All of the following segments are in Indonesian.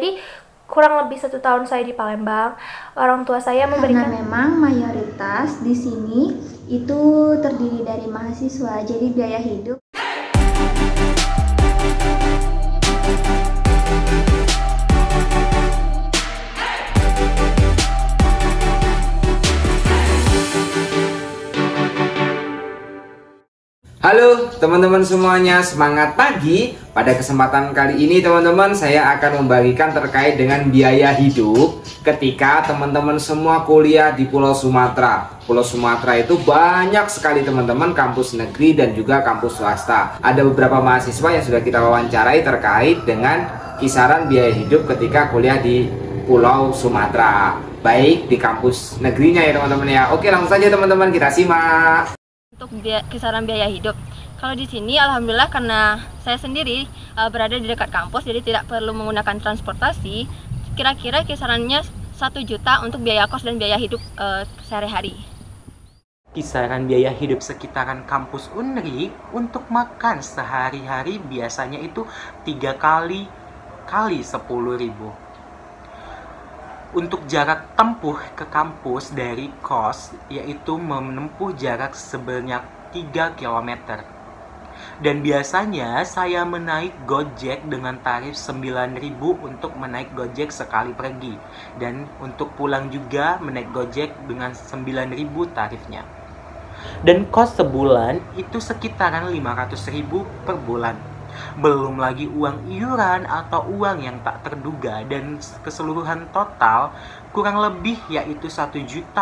Jadi kurang lebih 1 tahun saya di Palembang, orang tua saya memberikan. Karena memang mayoritas di sini itu terdiri dari mahasiswa, jadi biaya hidup. Halo teman-teman semuanya, semangat pagi. Pada kesempatan kali ini teman-teman, saya akan membagikan terkait dengan biaya hidup ketika teman-teman semua kuliah di Pulau Sumatera. Pulau Sumatera itu banyak sekali teman-teman, kampus negeri dan juga kampus swasta. Ada beberapa mahasiswa yang sudah kita wawancarai terkait dengan kisaran biaya hidup ketika kuliah di Pulau Sumatera, baik di kampus negerinya ya teman-teman ya. Oke, langsung saja teman-teman kita simak. Untuk kisaran biaya hidup, kalau di sini alhamdulillah karena saya sendiri berada di dekat kampus, jadi tidak perlu menggunakan transportasi. Kira-kira kisarannya 1 juta untuk biaya kos dan biaya hidup sehari-hari. Kisaran biaya hidup sekitaran kampus Unri untuk makan sehari-hari biasanya itu 3 kali 10.000. Untuk jarak tempuh ke kampus dari kos yaitu menempuh jarak sebanyak 3 km. Dan biasanya saya menaik Gojek dengan tarif 9.000 untuk menaik Gojek sekali pergi. Dan untuk pulang juga menaik Gojek dengan 9.000 tarifnya. Dan kos sebulan itu sekitaran 500.000 per bulan. Belum lagi uang iuran atau uang yang tak terduga, dan keseluruhan total kurang lebih yaitu 1.800.000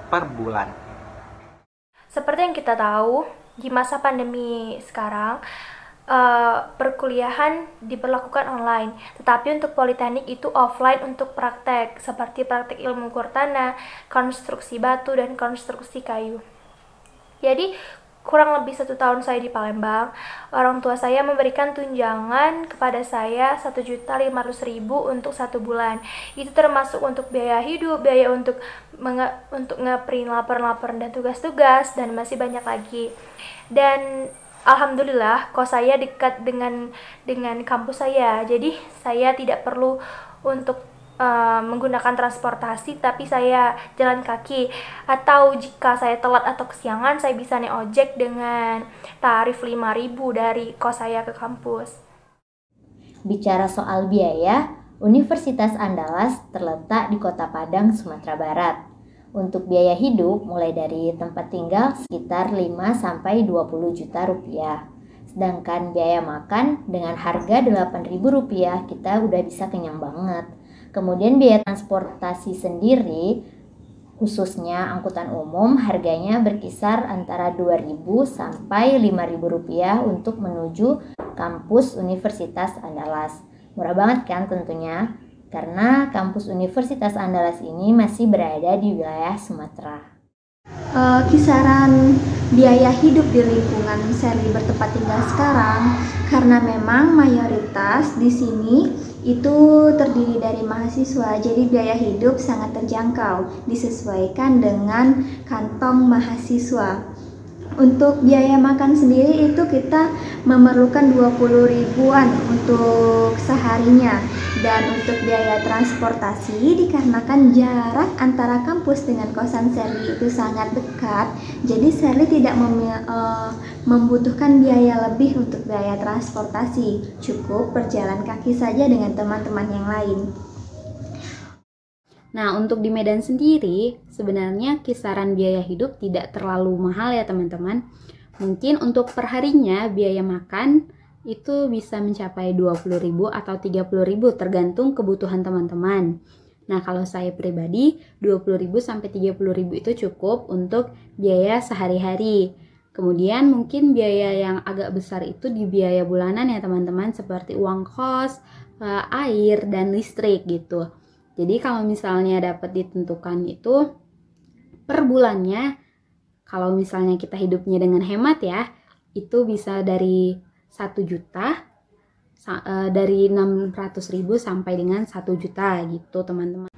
per bulan. Seperti yang kita tahu, di masa pandemi sekarang perkuliahan diberlakukan online, tetapi untuk politeknik itu offline untuk praktek, seperti praktek ilmu kurtana, konstruksi batu, dan konstruksi kayu. Jadi kurang lebih 1 tahun saya di Palembang, orang tua saya memberikan tunjangan kepada saya 1.500.000 untuk 1 bulan. Itu termasuk untuk biaya hidup, biaya untuk ngeprint laporan-laporan dan tugas-tugas, dan masih banyak lagi. Dan alhamdulillah kos saya dekat dengan kampus saya, jadi saya tidak perlu untuk menggunakan transportasi, tapi saya jalan kaki, atau jika saya telat atau kesiangan saya bisa naik ojek dengan tarif 5.000 dari kos saya ke kampus. Bicara soal biaya, Universitas Andalas terletak di Kota Padang, Sumatera Barat. Untuk biaya hidup mulai dari tempat tinggal sekitar 5-20 juta rupiah. Sedangkan biaya makan dengan harga 8.000 rupiah kita udah bisa kenyang banget. Kemudian biaya transportasi sendiri, khususnya angkutan umum, harganya berkisar antara 2.000 sampai 5.000 rupiah untuk menuju kampus Universitas Andalas. Murah banget kan tentunya, karena kampus Universitas Andalas ini masih berada di wilayah Sumatera. Kisaran biaya hidup di lingkungan Sherly bertempat tinggal sekarang, karena memang mayoritas di sini itu terdiri dari mahasiswa, jadi biaya hidup sangat terjangkau disesuaikan dengan kantong mahasiswa. Untuk biaya makan sendiri itu kita memerlukan 20 ribuan untuk seharinya. Dan untuk biaya transportasi, dikarenakan jarak antara kampus dengan kosan Sherly itu sangat dekat, jadi Sherly tidak membutuhkan biaya lebih untuk biaya transportasi. Cukup berjalan kaki saja dengan teman-teman yang lain. Nah, untuk di Medan sendiri, sebenarnya kisaran biaya hidup tidak terlalu mahal ya teman-teman. Mungkin untuk perharinya biaya makan itu bisa mencapai 20.000 atau 30.000 tergantung kebutuhan teman-teman. Nah, kalau saya pribadi 20.000 sampai 30.000 itu cukup untuk biaya sehari-hari. Kemudian mungkin biaya yang agak besar itu di biaya bulanan ya teman-teman, seperti uang kos, air, dan listrik gitu. Jadi kalau misalnya dapat ditentukan itu per bulannya, kalau misalnya kita hidupnya dengan hemat ya, itu bisa dari 1 juta, dari 600.000 sampai dengan 1 juta gitu teman-teman.